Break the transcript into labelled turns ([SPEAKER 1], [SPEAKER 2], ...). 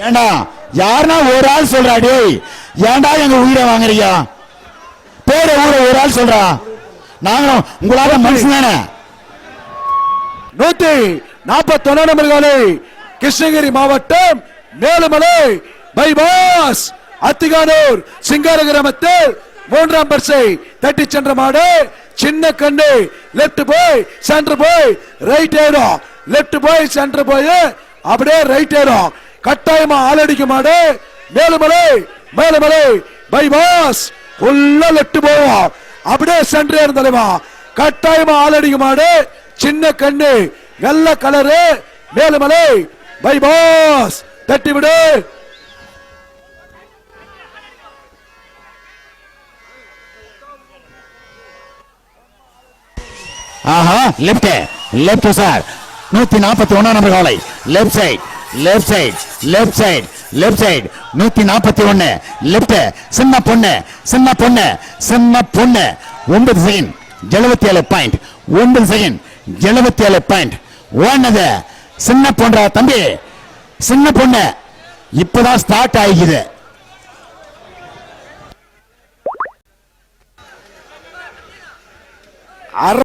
[SPEAKER 1] ஏண்டா யாருன்னா ஒரு ஆள் சொல்றாடி, ஏண்டா எங்க உயிரை வாங்குறீங்க? பேர ஊர ஒரு ஆள் சொல்றா, நாங்களும் உங்களால மனுஷன் தானே.
[SPEAKER 2] 141 நம்பர்களை கிருஷ்ணகிரி மாவட்டம் மேலுமலை பைபாஸ் அத்திகானூர் சிங்கார கிராமத்தில் 3ஆம் பரிசை தட்டி சென்ற மாடு சின்ன கண்ணு. லெப்ட் போய் சென்டர் போய் ரைட் ஏறும், லெப்ட் போய் சென்டர் போய் அப்படியே ரைட் ஏறும். கட்டாயமா ஆளடிக்க மாடு மேலுமலை மேலுமலை பைபாஸ் உள்ள லெப்ட் போவோம், அப்படியே சென்டர் ஏறும் தலைவா. கட்டாயமா ஆளடிக்க மாடு சின்ன கண்ணு வெள்ள கலரு மேலுமலை பைபாஸ் தட்டி விடு.
[SPEAKER 1] ஆஹா லெப்ட் லெப்ட் சார். 141 நம்பர் காலை left side left side left side left side 141 left. சின்ன பொண்ணு சின்ன பொண்ணு சின்ன பொண்ணு 9 செகண்ட் 77 பாயிண்ட் 9 செகண்ட் 77 பாயிண்ட் ஓடுனது சின்ன பொண்ணா தம்பி, சின்ன பொண்ணு இப்பதான் ஸ்டார்ட் ஆகிக்குது.